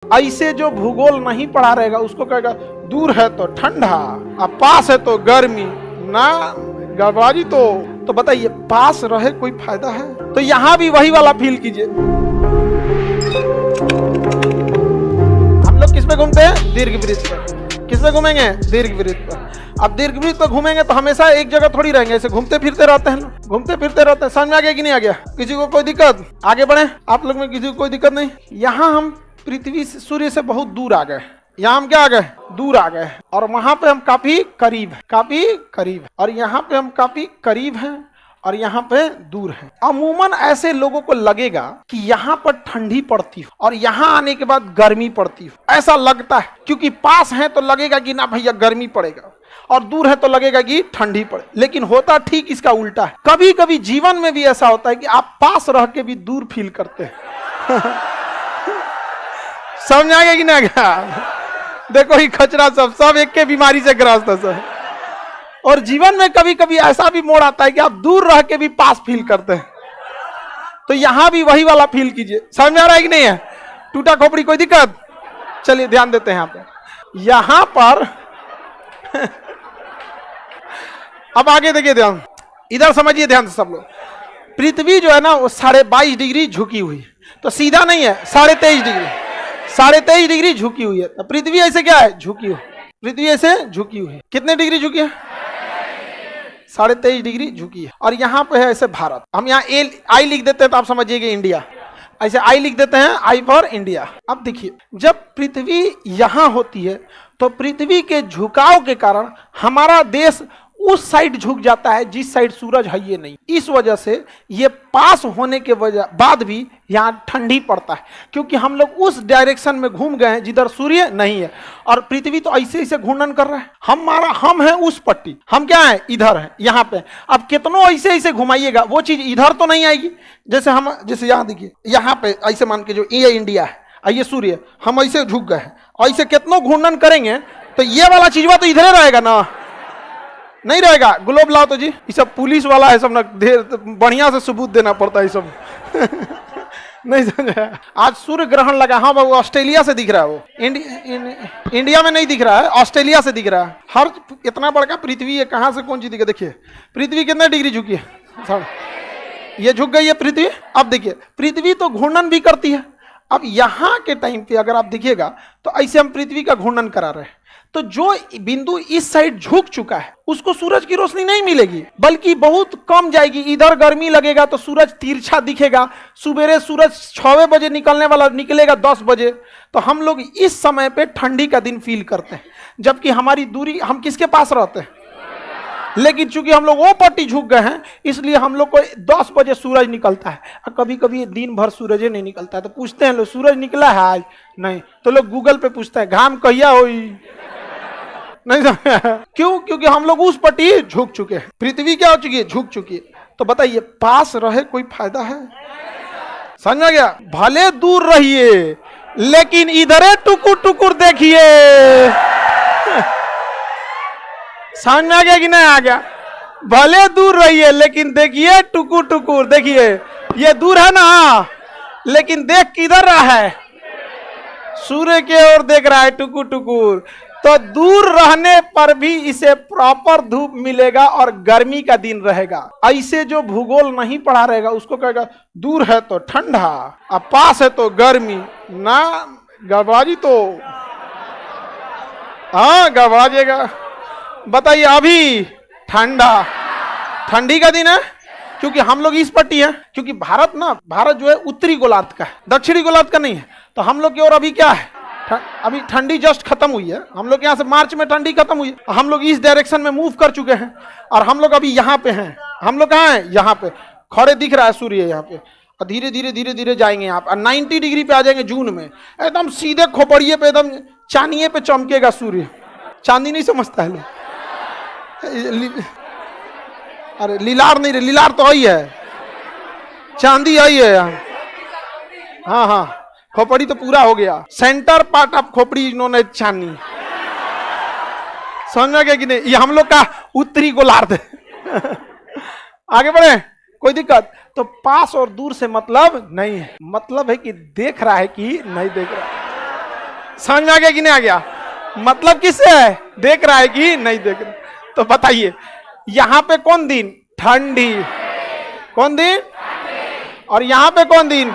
ऐसे जो भूगोल नहीं पढ़ा रहेगा उसको कहेगा दूर है तो ठंडा, अब पास है तो गर्मी, ना गड़बड़ी। तो बताइए पास रहे कोई फायदा है? तो यहां भी वही वाला फील कीजिए। हम लोग किस पे घूमते हैं? दीर्घ वृत्त पर। किस पे घूमेंगे? दीर्घ वृत्त पर। अब दीर्घ वृत्त पर घूमेंगे तो हमेशा एक जगह थोड़ी रहेंगे, ऐसे घूमते फिरते रहते हैं, घूमते फिरते रहते हैं। समझ में आ गया कि नहीं आ गया? किसी को कोई दिक्कत? आगे बढ़े, आप लोग में किसी को कोई दिक्कत नहीं? यहाँ हम पृथ्वी से, सूर्य से बहुत दूर आ गए। यहाँ हम क्या आ गए? दूर आ गए। और वहां पे हम काफी करीब है, काफी करीब है। और यहाँ पे हम काफी करीब हैं और यहाँ पे दूर है। अमूमन ऐसे लोगों को लगेगा कि यहाँ पर ठंडी पड़ती हो और यहाँ आने के बाद गर्मी पड़ती हो, ऐसा लगता है। क्योंकि पास है तो लगेगा कि ना भैया गर्मी पड़ेगा, और दूर है तो लगेगा कि ठंडी पड़े। लेकिन होता ठीक इसका उल्टा है। कभी कभी जीवन में भी ऐसा होता है कि आप पास रह के भी दूर फील करते हैं। समझ आ गया कि ना गया? देखो ही खचरा सब एक के बीमारी से ग्रस्त है सब। और जीवन में कभी कभी ऐसा भी मोड़ आता है कि आप दूर रह के भी पास फील करते हैं। तो यहां भी वही वाला फील कीजिए। समझ में आ रहा है कि नहीं है? टूटा खोपड़ी कोई दिक्कत? चलिए ध्यान देते हैं यहाँ पे। यहां पर अब आगे देखिए, ध्यान इधर समझिए ध्यान से सब लोग। पृथ्वी जो है ना वो 22.5 डिग्री झुकी हुई है, तो सीधा नहीं है, 23.5 डिग्री, 23.5 डिग्री झुकी हुई है। तो पृथ्वी ऐसे क्या है? झुकी हुई। पृथ्वी ऐसे झुकी हुई है। कितने डिग्री झुकी है? 23.5 डिग्री झुकी है। और यहाँ पे है ऐसे भारत। हम यहाँ आई लिख देते हैं तो आप समझिएगा इंडिया। ऐसे आई लिख देते हैं, आई फॉर इंडिया। अब देखिए, जब पृथ्वी यहाँ होती है तो पृथ्वी के झुकाव के कारण हमारा देश उस साइड झुक जाता है जिस साइड सूरज है ये नहीं। इस वजह से ये पास होने के बाद भी यहाँ ठंडी पड़ता है, क्योंकि हम लोग उस डायरेक्शन में घूम गए हैं जिधर सूर्य नहीं है। और पृथ्वी तो ऐसे ऐसे घूर्णन कर रहा है। हम हैं उस पट्टी, हम क्या है? इधर है, यहाँ पे। अब कितनों ऐसे ऐसे घुमाइएगा वो चीज इधर तो नहीं आएगी। जैसे यहाँ देखिए, यहाँ पे ऐसे मान के जो ये इंडिया है, ये सूर्य, हम ऐसे झुक गए हैं, ऐसे कितनों घूर्णन करेंगे तो ये वाला चीजवा तो इधर रहेगा ना, नहीं रहेगा। ग्लोब लाओ तो जी, ये सब पुलिस वाला है सब ना, बढ़िया से सबूत देना पड़ता है ये सब। नहीं समझा? आज सूर्य ग्रहण लगा। हाँ बाबू, ऑस्ट्रेलिया से दिख रहा है वो, इंडिया में नहीं दिख रहा है, ऑस्ट्रेलिया से दिख रहा है। हर इतना बड़का पृथ्वी है, कहाँ से कौन चीज दिखे? देखिए पृथ्वी कितने डिग्री झुकी है, ये झुक गई है पृथ्वी। अब देखिए, पृथ्वी तो घूर्णन भी करती है। अब यहाँ के टाइम पे अगर आप देखिएगा तो ऐसे हम पृथ्वी का घूर्णन करा रहे हैं, तो जो बिंदु इस साइड झुक चुका है उसको सूरज की रोशनी नहीं मिलेगी, बल्कि बहुत कम जाएगी। इधर गर्मी लगेगा तो सूरज तिरछा दिखेगा। सुबेरे सूरज 6 बजे निकलने वाला निकलेगा 10 बजे। तो हम लोग इस समय पे ठंडी का दिन फील करते हैं, जबकि हमारी दूरी, हम किसके पास रहते हैं? लेकिन चूंकि हम लोग वो पट्टी झुक गए हैं, इसलिए हम लोग को 10 बजे सूरज निकलता है। और कभी कभी दिन भर सूरज नहीं निकलता है, तो पूछते हैं लोग सूरज निकला है आज? नहीं। तो लोग गूगल पे पूछते हैं घाम कहिया हुई? नहीं क्यों? क्योंकि हम लोग उस पट्टी झुक चुके हैं। पृथ्वी क्या हो चुकी है? झुक चुकी है। तो बताइए पास रहे कोई फायदा है? समझ आ गया? भले दूर रहिए लेकिन इधरे टुकुर टुकुर देखिए। समझ में आ गया कि नहीं आ गया? भले दूर रहिए लेकिन देखिए टुकुर टुकुर देखिए। ये दूर है ना, लेकिन देख किधर रहा है? सूर्य के ओर देख रहा है टुकुर टुकुर। तो दूर रहने पर भी इसे प्रॉपर धूप मिलेगा और गर्मी का दिन रहेगा। ऐसे जो भूगोल नहीं पढ़ा रहेगा उसको कहेगा दूर है तो ठंडा, अब पास है तो गर्मी, ना गड़बड़ी। तो हाँ गड़बड़ाइएगा। बताइए अभी ठंडी का दिन है क्योंकि हम लोग इस पट्टी है। क्योंकि भारत जो है उत्तरी गोलार्ध का है, दक्षिणी गोलार्ध का नहीं है। तो हम लोग की ओर अभी क्या है? अभी ठंडी जस्ट खत्म हुई है। हम लोग यहाँ से मार्च में ठंडी खत्म हुई है। हम लोग इस डायरेक्शन में मूव कर चुके हैं और हम लोग अभी यहाँ पे हैं। हम लोग कहाँ हैं? यहाँ पे खड़े दिख रहा है सूर्य यहाँ पे। और धीरे धीरे धीरे धीरे जाएंगे यहाँ पे 90 डिग्री पे आ जाएंगे जून में। एकदम सीधे खोपड़िए पे, एकदम चांदिए पे चमकेगा सूर्य। चांदी नहीं समझता है लोग? अरे लीलार नहीं, लीलार तो आई है, चांदी आई है यहाँ। हाँ हाँ, खोपड़ी तो पूरा हो गया। सेंटर पार्ट ऑफ खोपड़ी इन्होंने चांदी। समझ में गया कि नहीं? ये हम लोग का उत्तरी गोलार्ध है। आगे बढ़े, कोई दिक्कत? तो पास और दूर से मतलब नहीं है, मतलब है कि देख रहा है कि नहीं देख रहा। समझ में आ गया कि नहीं आ गया? मतलब किससे है? देख रहा है कि नहीं देख रहा? तो बताइए यहां पे कौन दिन? ठंडी। कौन दिन? और यहां पे कौन दिन?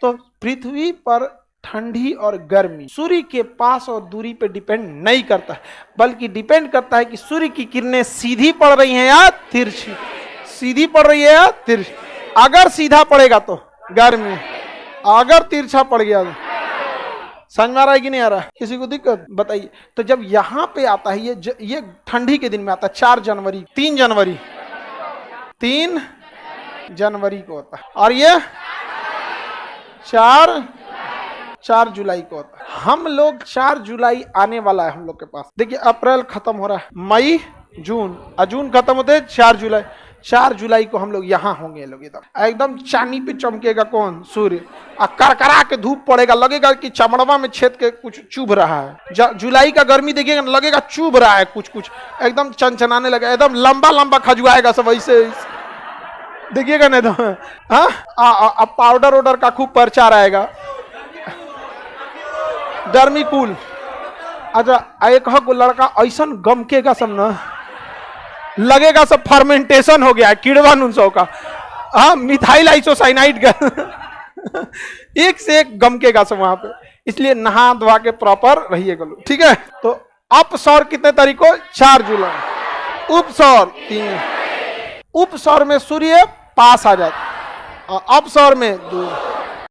तो पृथ्वी पर ठंडी और गर्मी सूर्य के पास और दूरी पे डिपेंड नहीं करता है, बल्कि डिपेंड करता है कि सूर्य की किरणें सीधी पड़ रही हैं या तिरछी। सीधी पड़ रही है या तिरछी? अगर सीधा पड़ेगा तो गर्मी, अगर तिरछा पड़ गया तो समझ में आ रहा है कि नहीं आ रहा है? किसी को दिक्कत? बताइए। तो जब यहां पे आता है ये ठंडी के दिन में आता है 4 जनवरी, 3 जनवरी, 3 जनवरी को होता है, और ये 4 जुलाई को होता है। हम लोग 4 जुलाई आने वाला है हम लोग के पास। देखिए अप्रैल खत्म हो रहा है, मई, जून, जून खत्म होते हैं 4 जुलाई। 4 जुलाई को हम लोग यहाँ होंगे। लोग एकदम चांदी पे चमकेगा कौन? सूर्य। करकरा के धूप पड़ेगा, लगेगा कि चमड़वा में छेद के कुछ चुभ रहा है। जुलाई का गर्मी देखिएगा, लगेगा चुभ रहा है कुछ कुछ, एकदम चनचनाने लगेगा, एकदम लंबा लंबा खजुआएगा सब ऐसे देखिएगा नहीं तो। हाँ, पाउडर वाउडर का खूब प्रचार आएगा। गर्मी कूल। अच्छा एक को लड़का ऐसा गमकेगा सब ना, लगेगा सब फर्मेंटेशन हो गया है कीड़वा नुनसो का। हाँ, मिथाइल आइसोसाइनाइड का एक से एक गमकेगा सब वहां पे। इसलिए नहा धोवा के प्रॉपर रहिएगा लोग, ठीक है? तो अपसौर कितने तारीख को? 4 जुलाई। उपसौर 3। उपसौर में सूर्य पास आ जाता, अपसौर में दूर।